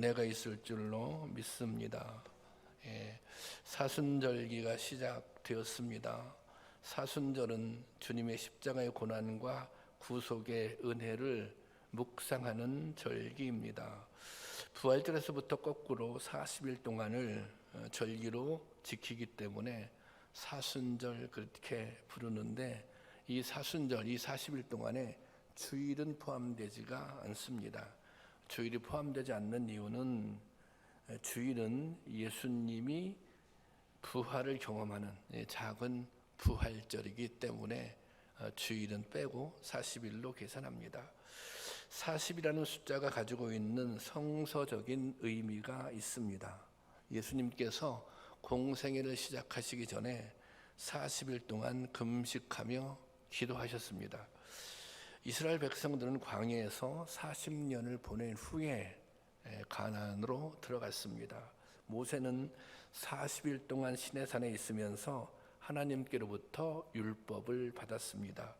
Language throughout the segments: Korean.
내가 있을 줄로 믿습니다. 사순절기가 시작되었습니다. 사순절은 주님의 십자가의 고난과 구속의 은혜를 묵상하는 절기입니다. 부활절에서부터 거꾸로 40일 동안을 절기로 지키기 때문에 사순절 그렇게 부르는데, 이 사순절, 이 40일 동안에 주일은 포함되지가 않습니다. 주일이 포함되지 않는 이유는 주일은 예수님이 부활을 경험하는 작은 부활절이기 때문에 주일은 빼고 40일로 계산합니다. 40이라는 숫자가 가지고 있는 성서적인 의미가 있습니다. 예수님께서 공생애를 시작하시기 전에 40일 동안 금식하며 기도하셨습니다. 이스라엘 백성들은 광야에서 40년을 보낸 후에 가나안으로 들어갔습니다. 모세는 40일 동안 시내산에 있으면서 하나님께로부터 율법을 받았습니다.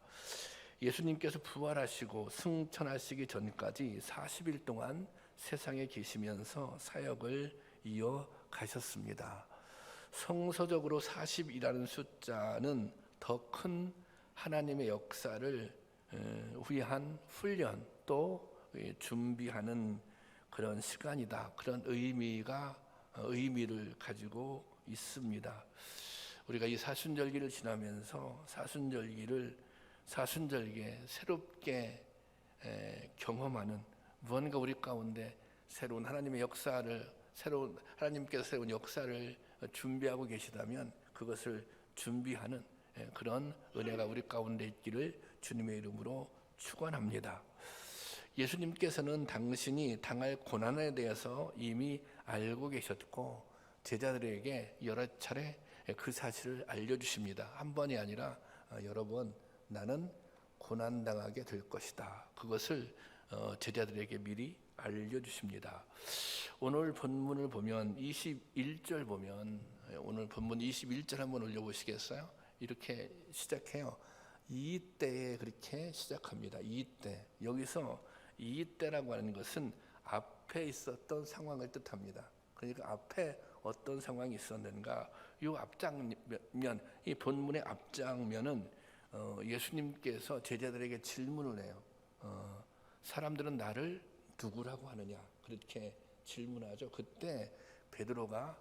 예수님께서 부활하시고 승천하시기 전까지 40일 동안 세상에 계시면서 사역을 이어가셨습니다. 성서적으로 40이라는 숫자는 더 큰 하나님의 역사를 위한 훈련, 또 준비하는 그런 시간이다, 그런 의미를 가지고 있습니다. 우리가 이 사순절기를 지나면서 사순절기에 새롭게 경험하는, 무언가 우리 가운데 새로운 하나님의 역사를, 하나님께서 새로운 역사를 준비하고 계시다면 그것을 준비하는 그런 은혜가 우리 가운데 있기를 주님의 이름으로 축원합니다. 예수님께서는 당신이 당할 고난에 대해서 이미 알고 계셨고 제자들에게 여러 차례 그 사실을 알려주십니다. 한 번이 아니라 여러 번, 나는 고난당하게 될 것이다. 그것을 제자들에게 미리 알려주십니다. 오늘 본문을 보면 21절 보면, 오늘 본문 21절 한번 올려보시겠어요? 이렇게 시작해요. 이때에 그렇게 시작합니다. 이때. 여기서 이때라고 하는 것은 앞에 있었던 상황을 뜻합니다. 그러니까 앞에 어떤 상황이 있었는가? 이 앞장면, 이 본문의 앞장면은 예수님께서 제자들에게 질문을 해요. 사람들은 나를 누구라고 하느냐? 그렇게 질문하죠. 그때 베드로가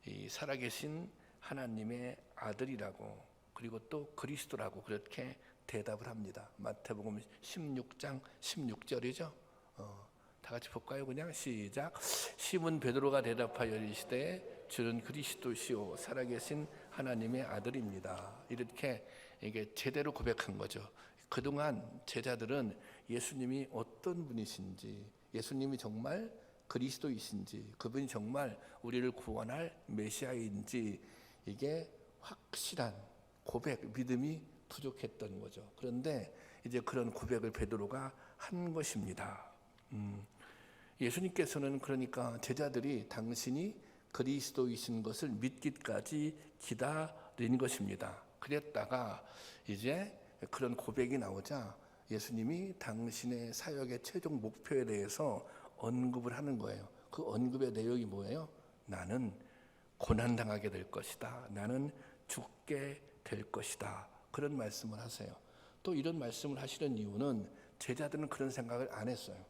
이 살아계신 하나님의 아들이라고, 그리고 또 그리스도라고 그렇게 대답을 합니다. 마태복음 16장 16절이죠. 다 같이 볼까요? 그냥 시작. 시몬 베드로가 대답하여 이르시되 주는 그리스도시요 살아계신 하나님의 아들입니다. 이렇게 이게 제대로 고백한 거죠. 그동안 제자들은 예수님이 어떤 분이신지, 예수님이 정말 그리스도이신지, 그분이 정말 우리를 구원할 메시아인지 이게 확실한 고백, 믿음이 부족했던 거죠. 그런데 이제 그런 고백을 베드로가 한 것입니다. 예수님께서는 그러니까 제자들이 당신이 그리스도이신 것을 믿기까지 기다린 것입니다. 그랬다가 이제 그런 고백이 나오자 예수님이 당신의 사역의 최종 목표에 대해서 언급을 하는 거예요. 그 언급의 내용이 뭐예요? 나는 고난당하게 될 것이다. 나는 죽게 될 것이다. 그런 말씀을 하세요. 또 이런 말씀을 하시는 이유는 제자들은 그런 생각을 안 했어요.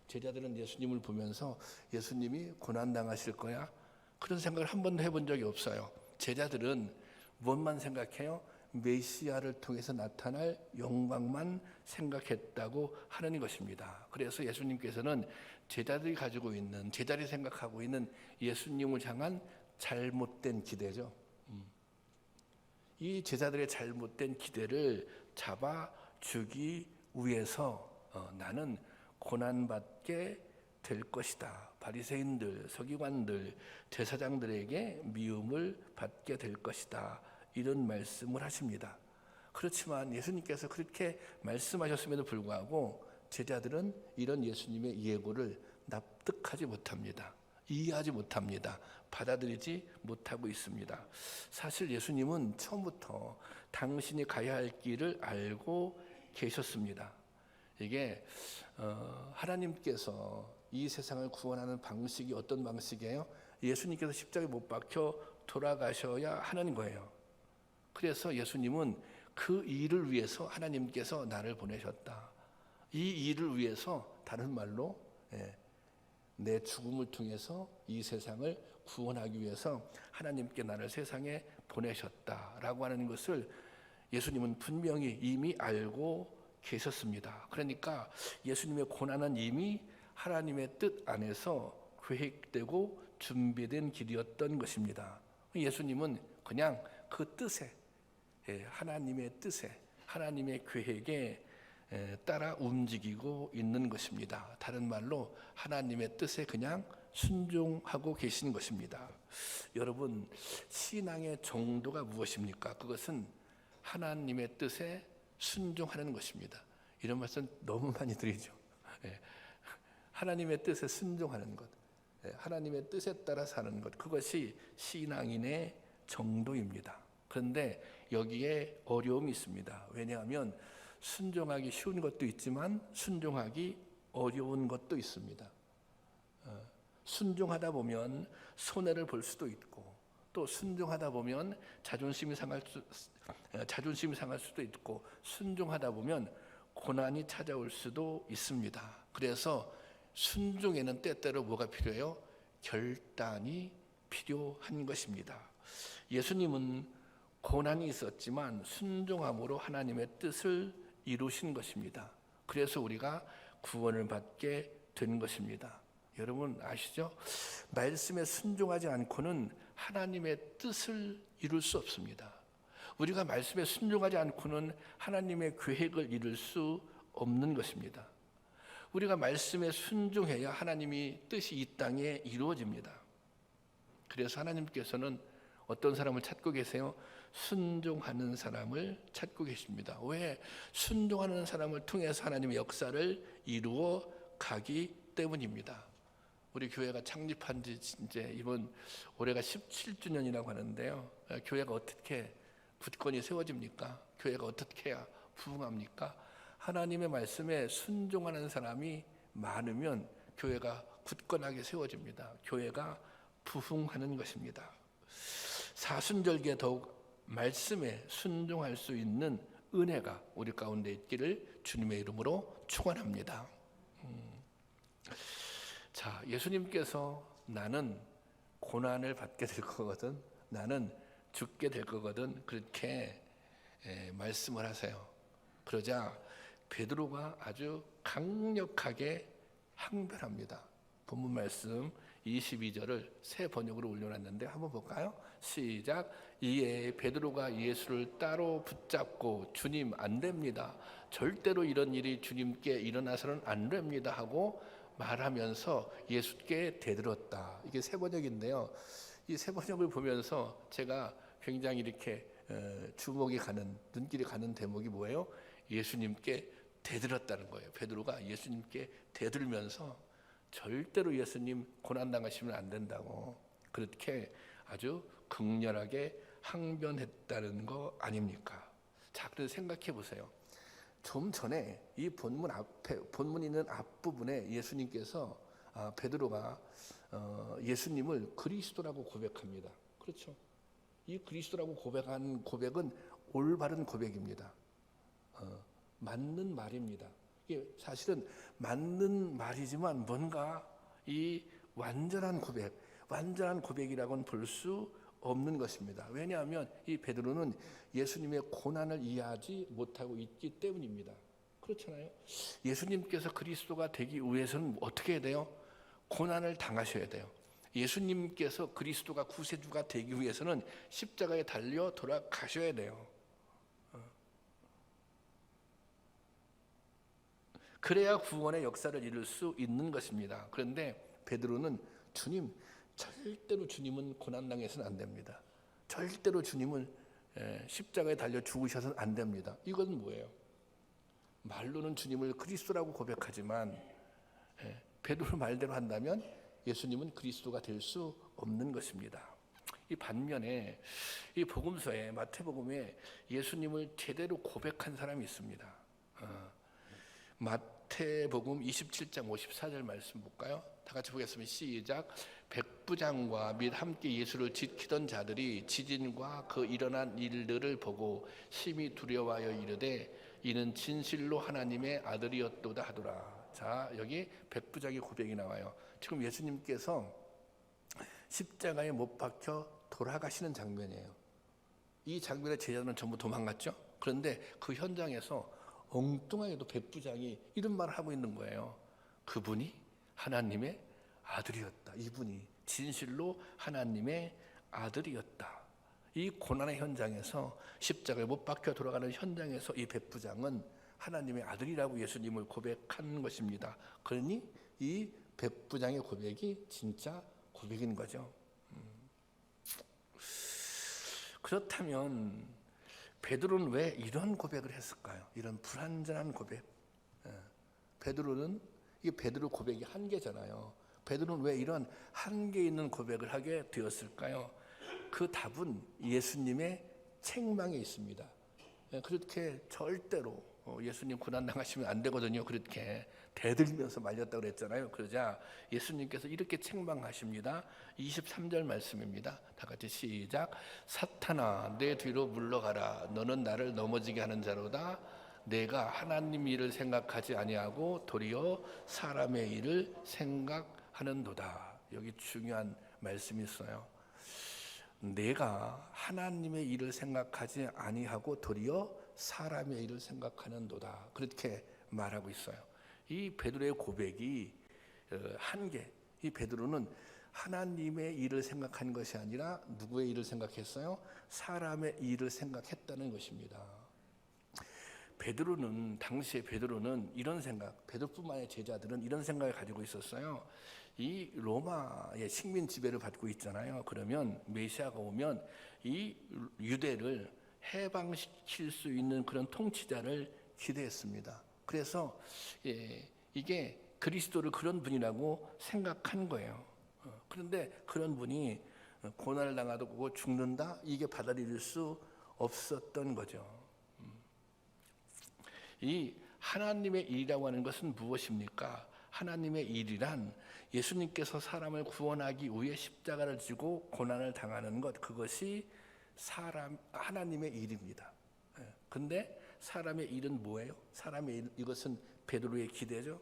제자들은 예수님을 보면서 예수님이 고난당하실 거야? 그런 생각을 한 번도 해본 적이 없어요. 제자들은 무엇만 생각해요? 메시아를 통해서 나타날 영광만 생각했다고 하는 것입니다. 그래서 예수님께서는 제자들이 가지고 있는, 제자들이 생각하고 있는 예수님을 향한 잘못된 기대죠. 이 제자들의 잘못된 기대를 잡아주기 위해서 나는 고난받게 될 것이다. 바리새인들, 서기관들, 제사장들에게 미움을 받게 될 것이다. 이런 말씀을 하십니다. 그렇지만 예수님께서 그렇게 말씀하셨음에도 불구하고 제자들은 이런 예수님의 예고를 납득하지 못합니다. 이해하지 못합니다. 받아들이지 못하고 있습니다. 사실 예수님은 처음부터 당신이 가야 할 길을 알고 계셨습니다. 이게 하나님께서 이 세상을 구원하는 방식이 어떤 방식이에요? 예수님께서 십자가에 못 박혀 돌아가셔야 하는 거예요. 그래서 예수님은 그 일을 위해서 하나님께서 나를 보내셨다. 이 일을 위해서, 다른 말로 내 죽음을 통해서 이 세상을 구원하기 위해서 하나님께 나를 세상에 보내셨다라고 하는 것을 예수님은 분명히 이미 알고 계셨습니다. 그러니까 예수님의 고난은 이미 하나님의 뜻 안에서 계획되고 준비된 길이었던 것입니다. 예수님은 그냥 그 뜻에, 하나님의 뜻에, 하나님의 계획에 따라 움직이고 있는 것입니다. 다른 말로 하나님의 뜻에 그냥 순종하고 계신 것입니다. 여러분, 신앙의 정도가 무엇입니까? 그것은 하나님의 뜻에 순종하는 것입니다. 이런 말씀 너무 많이 드리죠. 하나님의 뜻에 순종하는 것, 하나님의 뜻에 따라 사는 것, 그것이 신앙인의 정도입니다. 그런데 여기에 어려움이 있습니다. 왜냐하면 순종하기 쉬운 것도 있지만 순종하기 어려운 것도 있습니다. 순종하다 보면 손해를 볼 수도 있고, 또 순종하다 보면 자존심이 상할 수도 있고, 순종하다 보면 고난이 찾아올 수도 있습니다. 그래서 순종에는 때때로 뭐가 필요해요? 결단이 필요한 것입니다. 예수님은 고난이 있었지만 순종함으로 하나님의 뜻을 이루신 것입니다. 그래서 우리가 구원을 받게 된 것입니다. 여러분 아시죠? 말씀에 순종하지 않고는 하나님의 뜻을 이룰 수 없습니다. 우리가 말씀에 순종하지 않고는 하나님의 계획을 이룰 수 없는 것입니다. 우리가 말씀에 순종해야 하나님의 뜻이 이 땅에 이루어집니다. 그래서 하나님께서는 어떤 사람을 찾고 계세요? 순종하는 사람을 찾고 계십니다. 왜? 순종하는 사람을 통해서 하나님의 역사를 이루어 가기 때문입니다. 우리 교회가 창립한 지 이제 이번 올해가 17주년이라고 하는데요. 교회가 어떻게 굳건히 세워집니까? 교회가 어떻게 해야 부흥합니까? 하나님의 말씀에 순종하는 사람이 많으면 교회가 굳건하게 세워집니다. 교회가 부흥하는 것입니다. 사순절기에 더욱 말씀에 순종할 수 있는 은혜가 우리 가운데 있기를 주님의 이름으로 축원합니다. 자, 예수님께서 나는 고난을 받게 될 거거든, 나는 죽게 될 거거든, 그렇게 말씀을 하세요. 그러자 베드로가 아주 강력하게 항변합니다. 본문 말씀 22절을 새 번역으로 올려놨는데 한번 볼까요? 시작. 이에 베드로가 예수를 따로 붙잡고 주님 안 됩니다, 절대로 이런 일이 주님께 일어나서는 안 됩니다 하고 말하면서 예수께 대들었다. 이게 새 번역인데요. 이 새 번역을 보면서 제가 굉장히 이렇게 주목이 가는, 눈길이 가는 대목이 뭐예요? 예수님께 대들었다는 거예요. 베드로가 예수님께 대들면서 절대로 예수님 고난당하시면 안 된다고 그렇게 아주 극렬하게 항변했다는 거 아닙니까? 자, 그래서 생각해 보세요. 좀 전에 이 본문 앞에, 본문 있는 앞부분에 예수님께서 베드로가 예수님을 그리스도라고 고백합니다. 그렇죠? 이 그리스도라고 고백한 고백은 올바른 고백입니다. 맞는 말입니다. 이게 사실은 맞는 말이지만 뭔가 이 완전한 고백이라고는 볼 수 없는 것입니다. 왜냐하면 이 베드로는 예수님의 고난을 이해하지 못하고 있기 때문입니다. 그렇잖아요. 예수님께서 그리스도가 되기 위해서는 어떻게 해야 돼요? 고난을 당하셔야 돼요. 예수님께서 그리스도가 구세주가 되기 위해서는 십자가에 달려 돌아가셔야 돼요. 그래야 구원의 역사를 이룰 수 있는 것입니다. 그런데 베드로는 주님, 절대로 주님은 고난당해서는 안 됩니다. 절대로 주님은 십자가에 달려 죽으셔서는 안 됩니다. 이건 뭐예요? 말로는 주님을 그리스도라고 고백하지만 베드로 말대로 한다면 예수님은 그리스도가 될 수 없는 것입니다. 이 반면에 이 복음서에, 마태복음에 예수님을 제대로 고백한 사람이 있습니다. 마태복음 27장 54절 말씀 볼까요? 다 같이 보겠습니다. 시작. 백부장과 및 함께 예수를 지키던 자들이 지진과 그 일어난 일들을 보고 심히 두려워하여 이르되 이는 진실로 하나님의 아들이었도다 하더라. 자, 여기 백부장의 고백이 나와요. 지금 예수님께서 십자가에 못 박혀 돌아가시는 장면이에요. 이 장면에 제자들은 전부 도망갔죠. 그런데 그 현장에서 엉뚱하게도 백부장이 이런 말을 하고 있는 거예요. 그분이 하나님의 아들이었다. 이분이 진실로 하나님의 아들이었다. 이 고난의 현장에서 십자가에 못 박혀 돌아가는 현장에서 이 백부장은 하나님의 아들이라고 예수님을 고백한 것입니다. 그러니 이 백부장의 고백이 진짜 고백인 거죠. 그렇다면 베드로는 왜 이런 고백을 했을까요? 이런 불완전한 고백. 베드로는 이게 베드로 고백이 한계잖아요. 베드로는 왜 이런 한계 있는 고백을 하게 되었을까요? 그 답은 예수님의 책망에 있습니다. 그렇게 절대로 예수님 고난 당하시면 안 되거든요. 그렇게 대들면서 말렸다고 그랬잖아요. 그러자 예수님께서 이렇게 책망하십니다. 23절 말씀입니다. 다 같이 시작. 사탄아 내 뒤로 물러가라. 너는 나를 넘어지게 하는 자로다. 내가 하나님 일을 생각하지 아니하고 도리어 사람의 일을 생각하는도다. 여기 중요한 말씀이 있어요. 내가 하나님의 일을 생각하지 아니하고 도리어 사람의 일을 생각하는도다. 그렇게 말하고 있어요. 이 베드로의 고백이 한계. 이 베드로는 하나님의 일을 생각한 것이 아니라 누구의 일을 생각했어요? 사람의 일을 생각했다는 것입니다. 당시에 베드로는 이런 생각, 베드로뿐만 아니라 제자들은 이런 생각을 가지고 있었어요. 이 로마의 식민 지배를 받고 있잖아요. 그러면 메시아가 오면 이 유대를 해방시킬 수 있는 그런 통치자를 기대했습니다. 그래서 이게 그리스도를 그런 분이라고 생각한 거예요. 그런데 그런 분이 고난을 당하고 죽는다? 이게 받아들일 수 없었던 거죠. 이 하나님의 일이라고 하는 것은 무엇입니까? 하나님의 일이란 예수님께서 사람을 구원하기 위해 십자가를 지고 고난을 당하는 것, 그것이 하나님의 일입니다. 근데 사람의 일은 뭐예요? 사람의 일, 이것은 베드로의 기대죠.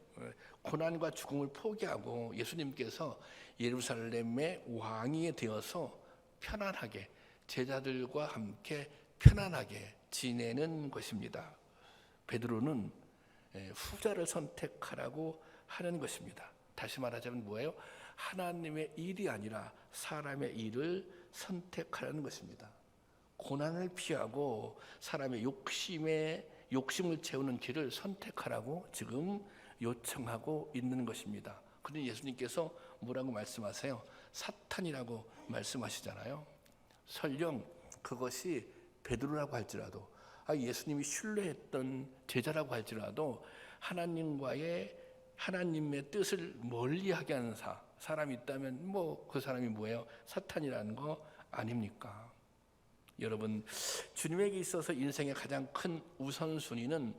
고난과 죽음을 포기하고 예수님께서 예루살렘의 왕이 되어서 편안하게 제자들과 함께 편안하게 지내는 것입니다. 베드로는 후자를 선택하라고 하는 것입니다. 다시 말하자면 뭐예요? 하나님의 일이 아니라 사람의 일을 선택하라는 것입니다. 고난을 피하고 사람의 욕심을 채우는 길을 선택하라고 지금 요청하고 있는 것입니다. 그런데 예수님께서 뭐라고 말씀하세요? 사탄이라고 말씀하시잖아요. 설령 그것이 베드로라고 할지라도, 예수님이 신뢰했던 제자라고 할지라도 하나님의 뜻을 멀리하게 하는 사람이 있다면 그 사람이 뭐예요? 사탄이라는 거 아닙니까? 여러분, 주님에게 있어서 인생의 가장 큰 우선순위는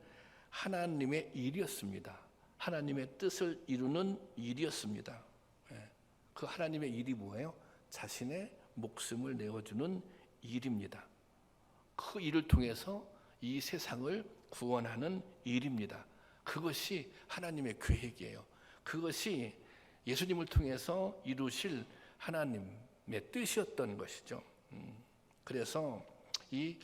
하나님의 일이었습니다. 하나님의 뜻을 이루는 일이었습니다. 그 하나님의 일이 뭐예요? 자신의 목숨을 내어주는 일입니다. 그 일을 통해서 이 세상을 구원하는 일입니다. 그것이 하나님의 계획이에요. 그것이 예수님을 통해서 이루실 하나님의 뜻이었던 것이죠. 그래서 이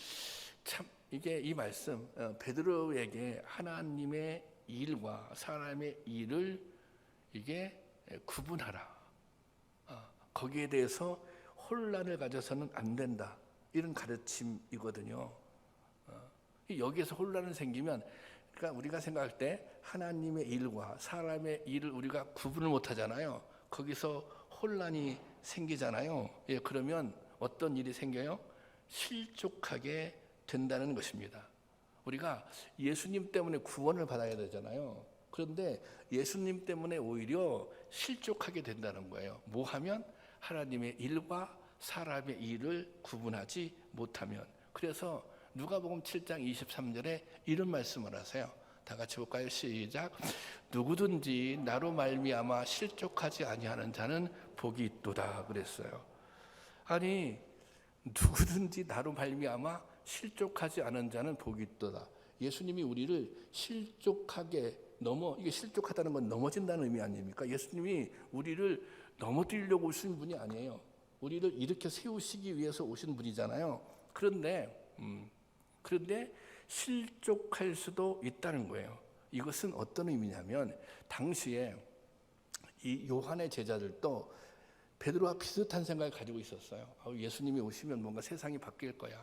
말씀, 베드로에게 하나님의 일과 사람의 일을 이게 구분하라. 거기에 대해서 혼란을 가져서는 안 된다. 이런 가르침이거든요. 여기에서 혼란이 생기면, 그러니까 우리가 생각할 때 하나님의 일과 사람의 일을 우리가 구분을 못 하잖아요. 거기서 혼란이 생기잖아요. 그러면 어떤 일이 생겨요? 실족하게 된다는 것입니다. 우리가 예수님 때문에 구원을 받아야 되잖아요. 그런데 예수님 때문에 오히려 실족하게 된다는 거예요. 뭐 하면? 하나님의 일과 사람의 일을 구분하지 못하면. 그래서 누가복음 7장 23절에 이런 말씀을 하세요. 다 같이 볼까요? 시작. 누구든지 나로 말미암아 실족하지 아니하는 자는 복이 있도다 그랬어요. 아니, 누구든지 나로 말미암아 실족하지 않은 자는 복이 있도다. 예수님이 우리를 실족하게 이게 실족하다는 건 넘어진다는 의미 아닙니까? 예수님이 우리를 넘어뜨리려고 오신 분이 아니에요. 우리를 이렇게 세우시기 위해서 오신 분이잖아요. 그런데 실족할 수도 있다는 거예요. 이것은 어떤 의미냐면 당시에 이 요한의 제자들도 베드로와 비슷한 생각을 가지고 있었어요. 예수님이 오시면 뭔가 세상이 바뀔 거야.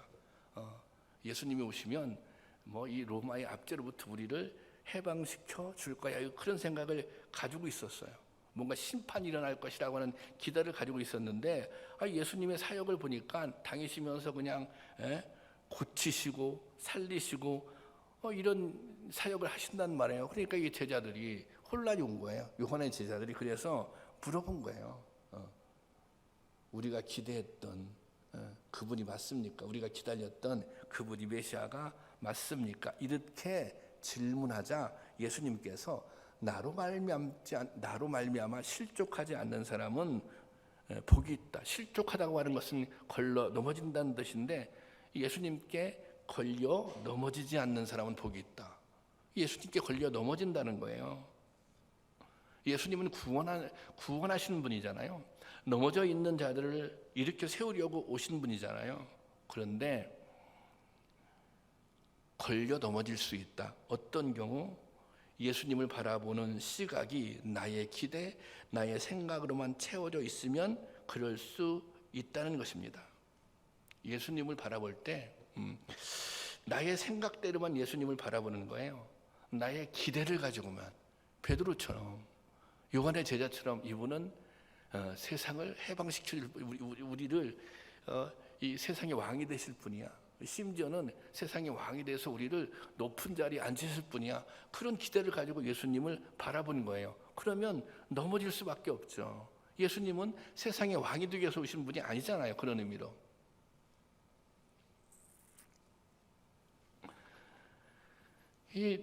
예수님이 오시면 뭐 이 로마의 압제로부터 우리를 해방시켜 줄 거야. 그런 생각을 가지고 있었어요. 뭔가 심판이 일어날 것이라고 하는 기대를 가지고 있었는데 예수님의 사역을 보니까 다니시면서 그냥 고치시고 살리시고 이런 사역을 하신단 말이에요. 그러니까 이 제자들이 혼란이 온 거예요. 요한의 제자들이 그래서 물어본 거예요. 우리가 기대했던 그분이 맞습니까? 우리가 기다렸던 그분이 메시아가 맞습니까? 이렇게 질문하자 예수님께서 나로 말미암아 실족하지 않는 사람은 복이 있다. 실족하다고 하는 것은 걸러 넘어진다는 뜻인데 예수님께 걸려 넘어지지 않는 사람은 복이 있다. 예수님께 걸려 넘어진다는 거예요. 예수님은 구원하시는 분이잖아요. 넘어져 있는 자들을 일으켜 세우려고 오신 분이잖아요. 그런데 걸려 넘어질 수 있다. 어떤 경우? 예수님을 바라보는 시각이 나의 기대, 나의 생각으로만 채워져 있으면 그럴 수 있다는 것입니다. 예수님을 바라볼 때 나의 생각대로만 예수님을 바라보는 거예요. 나의 기대를 가지고만. 베드로처럼, 요한의 제자처럼 이분은 세상을 해방시킬 우리를 이 세상의 왕이 되실 분이야. 심지어는 세상의 왕이 돼서 우리를 높은 자리에 앉으실 분이야. 그런 기대를 가지고 예수님을 바라본 거예요. 그러면 넘어질 수밖에 없죠. 예수님은 세상의 왕이 되기 위해서 오신 분이 아니잖아요. 그런 의미로. 이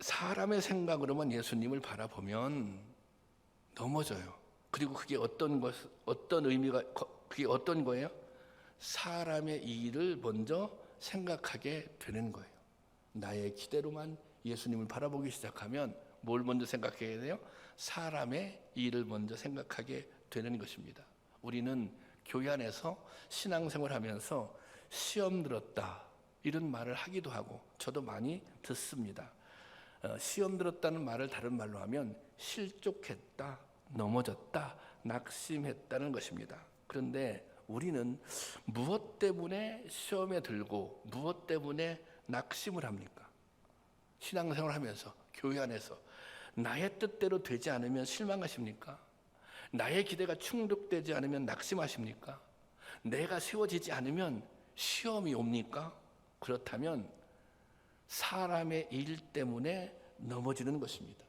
사람의 생각으로만 예수님을 바라보면 넘어져요. 그리고 그게 어떤 의미가, 그게 어떤 거예요? 사람의 일을 먼저 생각하게 되는 거예요. 나의 기대로만 예수님을 바라보기 시작하면 뭘 먼저 생각해야 돼요? 사람의 일을 먼저 생각하게 되는 것입니다. 우리는 교회 안에서 신앙생활 하면서 시험 들었다 이런 말을 하기도 하고 저도 많이 듣습니다. 시험 들었다는 말을 다른 말로 하면 실족했다, 넘어졌다, 낙심했다는 것입니다. 그런데 우리는 무엇 때문에 시험에 들고 무엇 때문에 낙심을 합니까? 신앙생활 하면서 교회 안에서 나의 뜻대로 되지 않으면 실망하십니까? 나의 기대가 충족되지 않으면 낙심하십니까? 내가 세워지지 않으면 시험이 옵니까? 그렇다면 사람의 일 때문에 넘어지는 것입니다.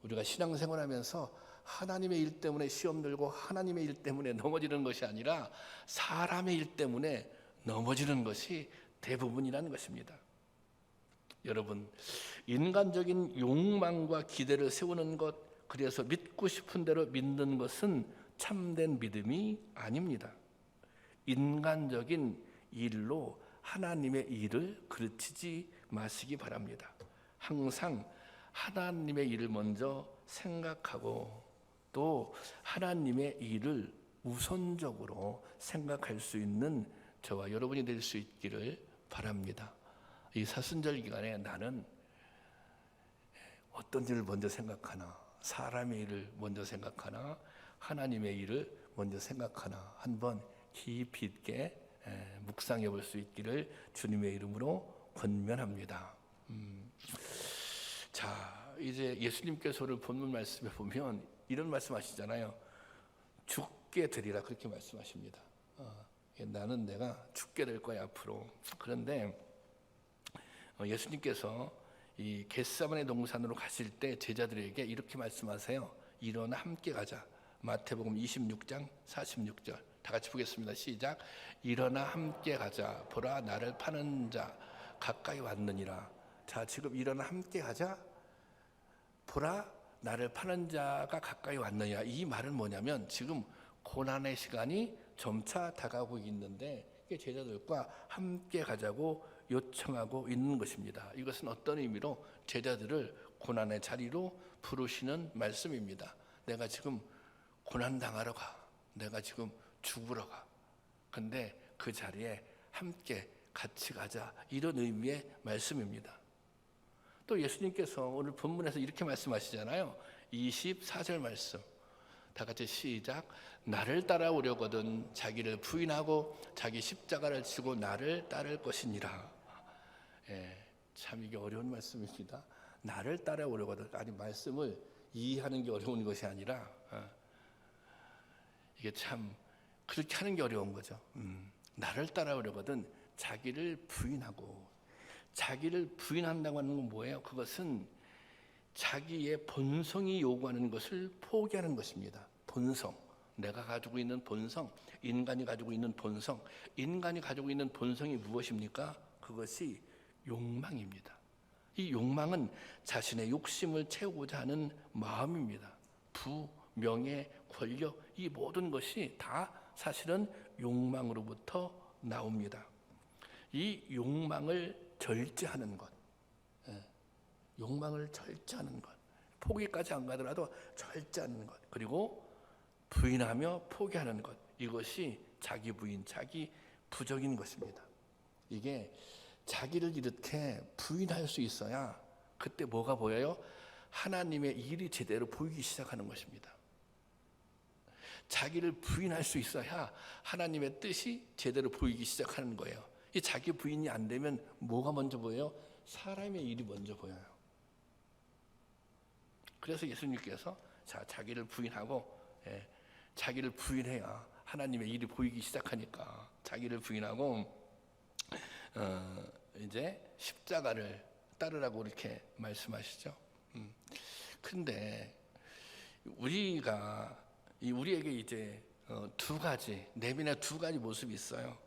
우리가 신앙생활 하면서 하나님의 일 때문에 시험 들고 하나님의 일 때문에 넘어지는 것이 아니라 사람의 일 때문에 넘어지는 것이 대부분이라는 것입니다. 여러분, 인간적인 욕망과 기대를 세우는 것, 그래서 믿고 싶은 대로 믿는 것은 참된 믿음이 아닙니다. 인간적인 일로 하나님의 일을 그르치지 마시기 바랍니다. 항상 하나님의 일을 먼저 생각하고 또 하나님의 일을 우선적으로 생각할 수 있는 저와 여러분이 될 수 있기를 바랍니다. 이 사순절 기간에 나는 어떤 일을 먼저 생각하나, 사람의 일을 먼저 생각하나, 하나님의 일을 먼저 생각하나 한번 깊이 있게 묵상해 볼 수 있기를 주님의 이름으로 권면합니다. 자, 이제 예수님께서 오늘 본문 말씀에 보면 이런 말씀하시잖아요. 죽게 되리라 그렇게 말씀하십니다. 나는 내가 죽게 될 거야 앞으로. 그런데 예수님께서 이 겟세마네 동산으로 가실 때 제자들에게 이렇게 말씀하세요. 일어나 함께 가자. 마태복음 26장 46절 다 같이 보겠습니다. 시작. 일어나 함께 가자. 보라 나를 파는 자 가까이 왔느니라. 자, 지금 일어나 함께 하자. 보라, 나를 파는 자가 가까이 왔느냐. 이 말은 뭐냐면 지금 고난의 시간이 점차 다가오고 있는데 제자들과 함께 가자고 요청하고 있는 것입니다. 이것은 어떤 의미로 제자들을 고난의 자리로 부르시는 말씀입니다. 내가 지금 고난 당하러 가. 내가 지금 죽으러 가. 근데 그 자리에 함께 같이 가자. 이런 의미의 말씀입니다. 또 예수님께서 오늘 본문에서 이렇게 말씀하시잖아요. 24절 말씀. 다 같이 시작. 나를 따라오려거든 자기를 부인하고 자기 십자가를 지고 나를 따를 것이니라. 참 이게 어려운 말씀입니다. 나를 따라오려거든. 아니 말씀을 이해하는 게 어려운 것이 아니라 이게 참 그렇게 하는 게 어려운 거죠. 나를 따라오려거든 자기를 부인하고. 자기를 부인한다고 하는 건 뭐예요? 그것은 자기의 본성이 요구하는 것을 포기하는 것입니다. 본성, 내가 가지고 있는 본성, 인간이 가지고 있는 본성. 인간이 가지고 있는 본성이 무엇입니까? 그것이 욕망입니다. 이 욕망은 자신의 욕심을 채우고자 하는 마음입니다. 부, 명예, 권력, 이 모든 것이 다 사실은 욕망으로부터 나옵니다. 이 욕망을 절제하는 것, 욕망을 절제하는 것, 포기까지 안 가더라도 절제하는 것, 그리고 부인하며 포기하는 것, 이것이 자기 부인, 자기 부정인 것입니다. 이게 자기를 이렇게 부인할 수 있어야 그때 뭐가 보여요? 하나님의 일이 제대로 보이기 시작하는 것입니다. 자기를 부인할 수 있어야 하나님의 뜻이 제대로 보이기 시작하는 거예요. 이 자기 부인이 안 되면 뭐가 먼저 보여요? 사람의 일이 먼저 보여요. 그래서 예수님께서 자기를 부인하고, 자기를 부인해야 하나님의 일이 보이기 시작하니까 자기를 부인하고 이제 십자가를 따르라고 이렇게 말씀하시죠. 근데 우리에게 이제 두 가지, 내면에 두 가지 모습이 있어요.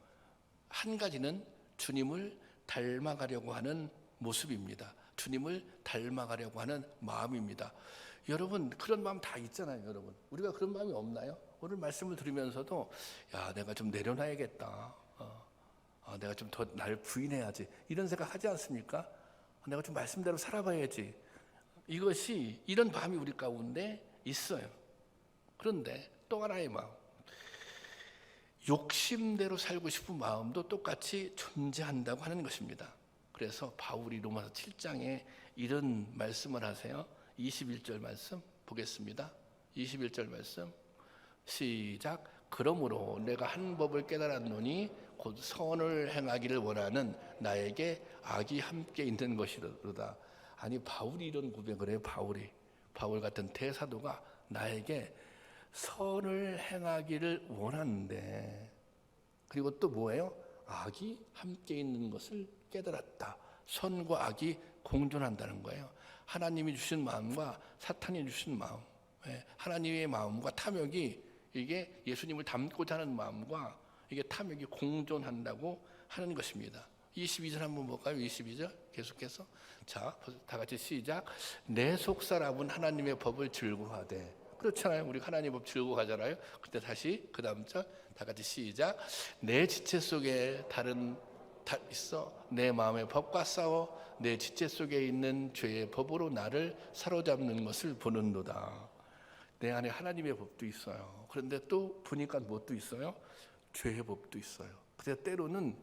한 가지는 주님을 닮아가려고 하는 모습입니다. 주님을 닮아가려고 하는 마음입니다. 여러분 그런 마음 다 있잖아요. 여러분 우리가 그런 마음이 없나요? 오늘 말씀을 들으면서도 야 내가 좀 내려놔야겠다. 내가 좀 더 날 부인해야지. 이런 생각 하지 않습니까? 내가 좀 말씀대로 살아봐야지. 이런 마음이 우리 가운데 있어요. 그런데 또 하나의 마음, 욕심대로 살고 싶은 마음도 똑같이 존재한다고 하는 것입니다. 그래서 바울이 로마서 7장에 이런 말씀을 하세요. 21절 말씀 보겠습니다. 21절 말씀 시작. 그러므로 내가 한 법을 깨달았노니 곧 선을 행하기를 원하는 나에게 악이 함께 있는 것이로다. 아니 바울이 이런 고백을 해요. 바울 같은 대사도가 나에게 선을 행하기를 원하는데, 그리고 또 뭐예요? 악이 함께 있는 것을 깨달았다. 선과 악이 공존한다는 거예요. 하나님이 주신 마음과 사탄이 주신 마음, 하나님의 마음과 탐욕이, 이게 예수님을 닮고자 하는 마음과 이게 탐욕이 공존한다고 하는 것입니다. 22절 한번 볼까요? 22절 계속해서 자, 다 같이 시작. 내 속사람은 하나님의 법을 즐거워하되. 그렇잖아요. 우리 하나님 법 즐거워하잖아요. 근데 다시 그 다음 절 다 같이 시작. 내 지체 속에 있어 내 마음의 법과 싸워 내 지체 속에 있는 죄의 법으로 나를 사로잡는 것을 보는도다. 내 안에 하나님의 법도 있어요. 그런데 또 보니까 뭣도 있어요? 죄의 법도 있어요. 그래서 때로는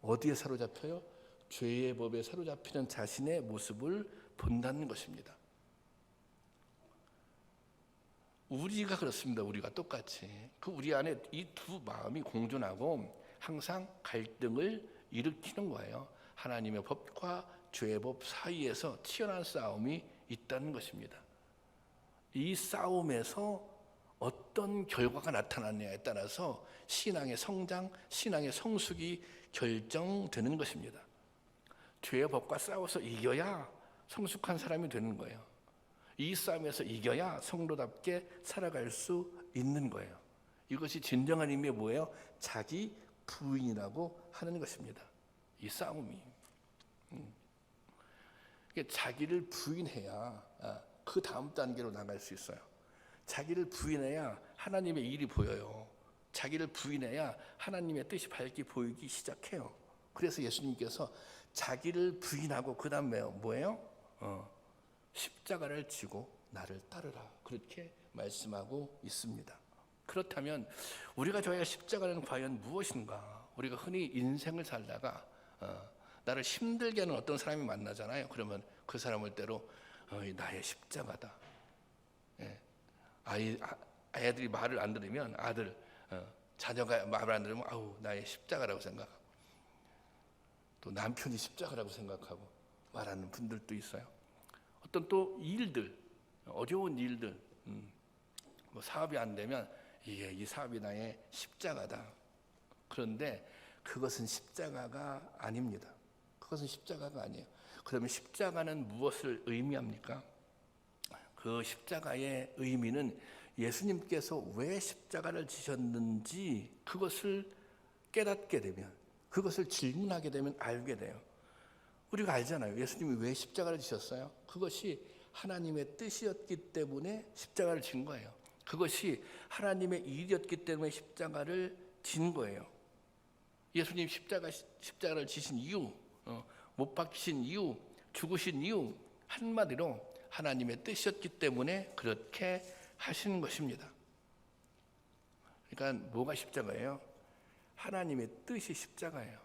어디에 사로잡혀요? 죄의 법에 사로잡히는 자신의 모습을 본다는 것입니다. 우리가 그렇습니다. 우리가 똑같이 우리 안에 이 두 마음이 공존하고 항상 갈등을 일으키는 거예요. 하나님의 법과 죄의 법 사이에서 치열한 싸움이 있다는 것입니다. 이 싸움에서 어떤 결과가 나타나느냐에 따라서 신앙의 성장, 신앙의 성숙이 결정되는 것입니다. 죄의 법과 싸워서 이겨야 성숙한 사람이 되는 거예요. 이 싸움에서 이겨야 성도답게 살아갈 수 있는 거예요. 이것이 진정한 의미의 뭐예요? 자기 부인이라고 하는 것입니다. 이 싸움이. 자기를 부인해야 그 다음 단계로 나갈 수 있어요. 자기를 부인해야 하나님의 일이 보여요. 자기를 부인해야 하나님의 뜻이 밝게 보이기 시작해요. 그래서 예수님께서 자기를 부인하고 그 다음에 뭐예요? 십자가를 지고 나를 따르라, 그렇게 말씀하고 있습니다. 그렇다면 우리가 져야 할 십자가는 과연 무엇인가? 우리가 흔히 인생을 살다가 나를 힘들게 하는 어떤 사람이 만나잖아요. 그러면 그 사람을 때로 나의 십자가다. 예. 아이들이 말을 안 들으면 자녀가 말을 안 들으면 아우 나의 십자가라고 생각하고, 또 남편이 십자가라고 생각하고 말하는 분들도 있어요. 어떤 또 일들, 어려운 일들, 뭐 사업이 안 되면 이 사업이 나의 십자가다. 그런데 그것은 십자가가 아닙니다. 그것은 십자가가 아니에요. 그러면 십자가는 무엇을 의미합니까? 그 십자가의 의미는 예수님께서 왜 십자가를 지셨는지 그것을 깨닫게 되면, 그것을 질문하게 되면 알게 돼요. 우리가 알잖아요. 예수님이 왜 십자가를 지셨어요? 그것이 하나님의 뜻이었기 때문에 십자가를 진 거예요. 그것이 하나님의 일이었기 때문에 십자가를 진 거예요. 예수님 십자가를 지신 이유, 못 박히신 이유, 죽으신 이유, 한마디로 하나님의 뜻이었기 때문에 그렇게 하시는 것입니다. 그러니까 뭐가 십자가예요? 하나님의 뜻이 십자가예요.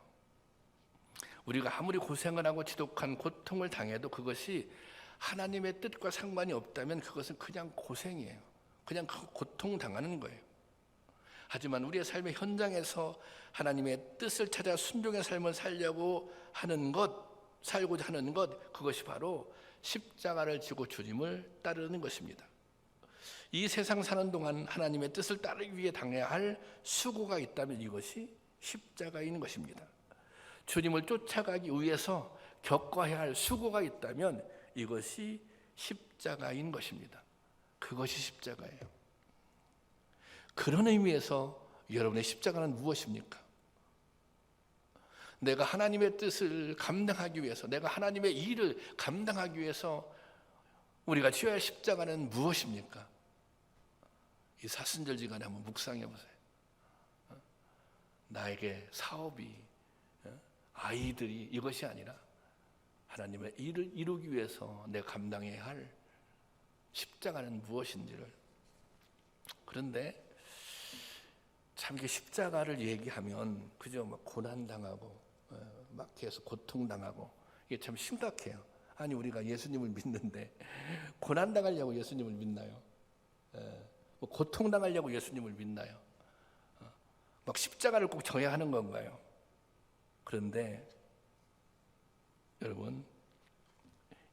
우리가 아무리 고생을 하고 지독한 고통을 당해도 그것이 하나님의 뜻과 상관이 없다면 그것은 그냥 고생이에요. 그냥 고통당하는 거예요. 하지만 우리의 삶의 현장에서 하나님의 뜻을 찾아 순종의 삶을 살고자 하는 것, 그것이 바로 십자가를 지고 주님을 따르는 것입니다. 이 세상 사는 동안 하나님의 뜻을 따르기 위해 당해야 할 수고가 있다면 이것이 십자가인 것입니다. 주님을 쫓아가기 위해서 겪어야 할 수고가 있다면 이것이 십자가인 것입니다. 그것이 십자가예요. 그런 의미에서 여러분의 십자가는 무엇입니까? 내가 하나님의 뜻을 감당하기 위해서, 내가 하나님의 일을 감당하기 위해서 우리가 지어야 할 십자가는 무엇입니까? 이 사순절지간에 한번 묵상해 보세요. 나에게 사업이, 아이들이 이것이 아니라 하나님의 일을 이루기 위해서 내가 감당해야 할 십자가는 무엇인지를. 그런데 참 이게 십자가를 얘기하면 그저 막 고난당하고 막 계속 고통당하고, 이게 참 심각해요. 아니 우리가 예수님을 믿는데 고난당하려고 예수님을 믿나요? 뭐 고통당하려고 예수님을 믿나요? 막 십자가를 꼭 져야 하는 건가요? 그런데 여러분,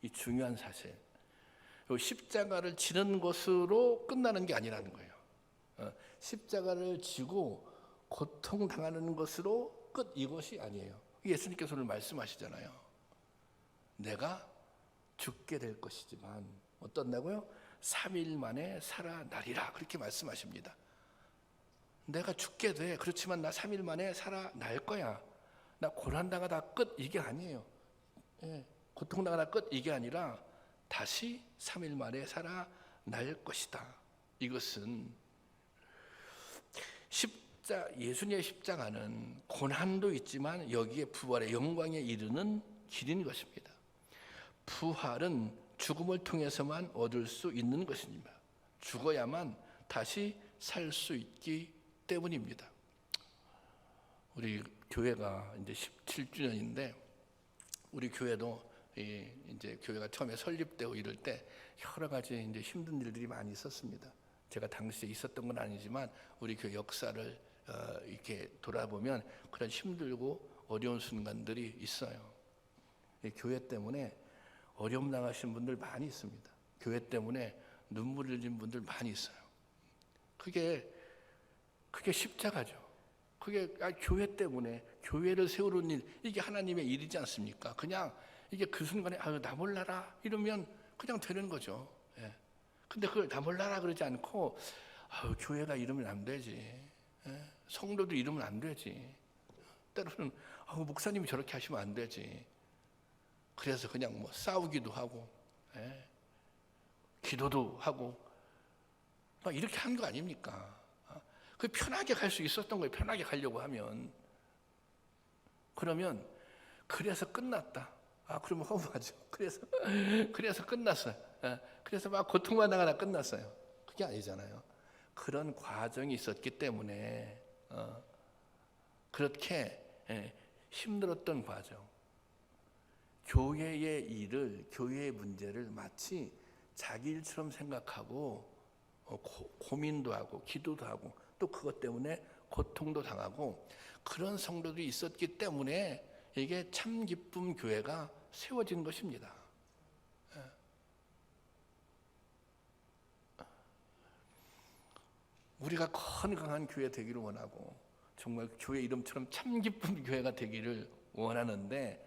이 중요한 사실, 십자가를 지는 것으로 끝나는 게 아니라는 거예요. 십자가를 지고 고통당하는 것으로 끝, 이것이 아니에요. 예수님께서 오늘 말씀하시잖아요. 내가 죽게 될 것이지만 어떻다고요? 3일 만에 살아나리라, 그렇게 말씀하십니다. 내가 죽게 돼. 그렇지만 나 3일 만에 살아날 거야. 나 고난당하다 끝, 이게 아니에요. 고통당하다 끝, 이게 아니라 다시 3일 만에 살아날 것이다. 이것은 예수님의 십자가는 고난도 있지만 여기에 부활의 영광에 이르는 길인 것입니다. 부활은 죽음을 통해서만 얻을 수 있는 것입니다. 죽어야만 다시 살 수 있기 때문입니다. 우리 교회가 이제 17주년인데 우리 교회도 이제 교회가 처음에 설립되고 이럴 때 여러 가지 이제 힘든 일들이 많이 있었습니다. 제가 당시에 있었던 건 아니지만 우리 교회 역사를 이렇게 돌아보면 그런 힘들고 어려운 순간들이 있어요. 교회 때문에 어려움 당하신 분들 많이 있습니다. 교회 때문에 눈물 흘린 분들 많이 있어요. 그게 십자가죠. 그게 교회 때문에 교회를 세우는 일, 이게 하나님의 일이지 않습니까? 그냥 이게 그 순간에 나 몰라라 이러면 그냥 되는 거죠. 근데 그걸 나 몰라라 그러지 않고 교회가 이러면 안 되지, 성도도 이러면 안 되지, 때로는 목사님이 저렇게 하시면 안 되지, 그래서 그냥 뭐 싸우기도 하고, 예, 기도도 하고 막 이렇게 한 거 아닙니까? 그 편하게 갈 수 있었던 거예요. 편하게 가려고 하면. 그러면 그래서 끝났다. 그러면 허무하죠. 그래서 끝났어요. 예, 그래서 막 고통받다가 끝났어요. 그게 아니잖아요. 그런 과정이 있었기 때문에 그렇게 힘들었던 과정. 교회의 일을, 교회의 문제를 마치 자기 일처럼 생각하고 고민도 하고 기도도 하고 또 그것 때문에 고통도 당하고 그런 성도들이 있었기 때문에 이게 참 기쁨 교회가 세워진 것입니다. 우리가 건강한 교회 되기를 원하고 정말 교회 이름처럼 참 기쁨 교회가 되기를 원하는데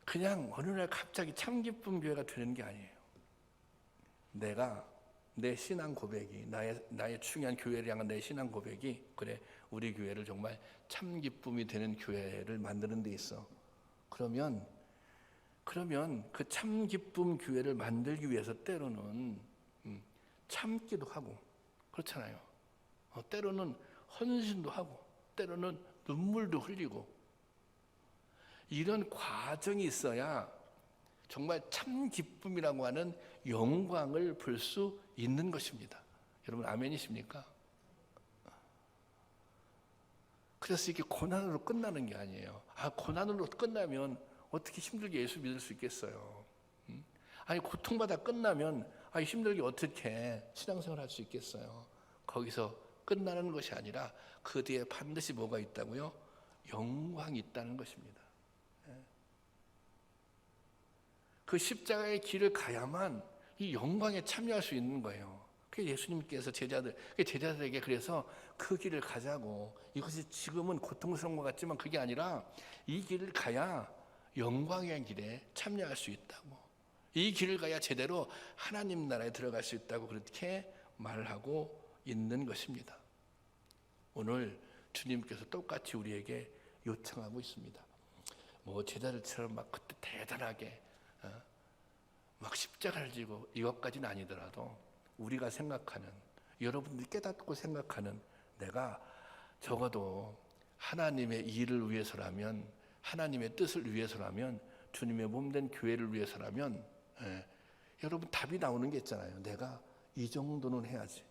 그냥 어느 날 갑자기 참 기쁨 교회가 되는 게 아니에요. 내가 내 신앙 고백이 나의 중요한 교회를 향한 내 신앙 고백이 그래 우리 교회를 정말 참 기쁨이 되는 교회를 만드는 데 있어. 그러면 그 참 기쁨 교회를 만들기 위해서 때로는 참기도 하고 그렇잖아요. 때로는 헌신도 하고 때로는 눈물도 흘리고 이런 과정이 있어야 정말 참 기쁨이라고 하는 영광을 볼 수 있는 것입니다. 여러분 아멘이십니까? 그래서 이게 고난으로 끝나는 게 아니에요. 고난으로 끝나면 어떻게 힘들게 예수 믿을 수 있겠어요? 아니 고통받아 끝나면 힘들게 어떻게 신앙생활 할 수 있겠어요? 거기서 끝나는 것이 아니라 그 뒤에 반드시 뭐가 있다고요? 영광이 있다는 것입니다. 그 십자가의 길을 가야만 이 영광에 참여할 수 있는 거예요. 그 예수님께서 제자들에게 그래서 그 길을 가자고. 이것이 지금은 고통스러운 것 같지만 그게 아니라 이 길을 가야 영광의 길에 참여할 수 있다고. 이 길을 가야 제대로 하나님 나라에 들어갈 수 있다고 그렇게 말하고 있는 것입니다. 오늘 주님께서 똑같이 우리에게 요청하고 있습니다. 뭐 제자들처럼 막 그때 대단하게 막 십자가를 지고 이것까지는 아니더라도 우리가 생각하는 여러분들이 깨닫고 생각하는 내가 적어도 하나님의 일을 위해서라면 하나님의 뜻을 위해서라면 주님의 몸된 교회를 위해서라면 여러분 답이 나오는 게 있잖아요. 내가 이 정도는 해야지.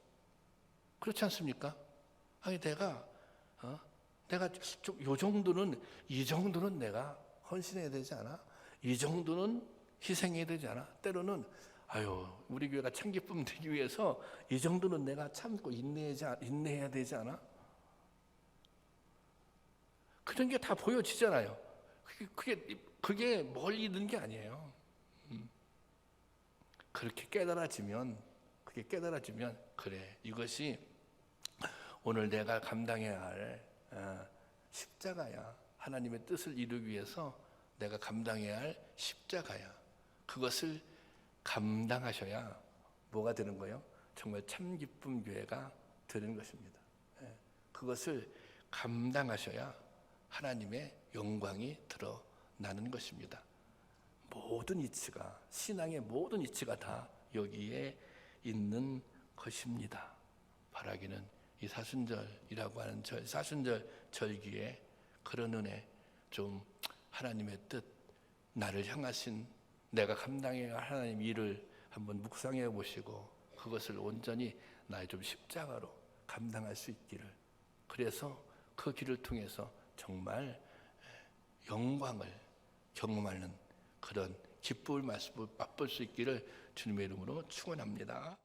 그렇지 않습니까? 아니 내가 좀 요 정도는 이 정도는 내가 헌신해야 되지 않아? 이 정도는 희생해야 되지 않아? 때로는 우리 교회가 참 기쁨 되기 위해서 이 정도는 내가 참고 인내해야 되지 않아? 그런 게 다 보여지잖아요. 그게 멀리 있는 게 아니에요. 그렇게 깨달아지면 그래 이것이 오늘 내가 감당해야 할 십자가야. 하나님의 뜻을 이루기 위해서 내가 감당해야 할 십자가야. 그것을 감당하셔야 뭐가 되는 거예요? 정말 참 기쁨 교회가 되는 것입니다. 그것을 감당하셔야 하나님의 영광이 드러나는 것입니다. 모든 이치가 신앙의 모든 이치가 다 여기에 있는 것입니다. 바라기는 이 사순절이라고 하는 사순절 절기에 그런 은혜 좀 하나님의 뜻 나를 향하신 내가 감당해야 할 하나님 일을 한번 묵상해 보시고 그것을 온전히 나의 좀 십자가로 감당할 수 있기를 그래서 그 길을 통해서 정말 영광을 경험하는 그런 기쁨을 맛볼 수 있기를 주님의 이름으로 축원합니다.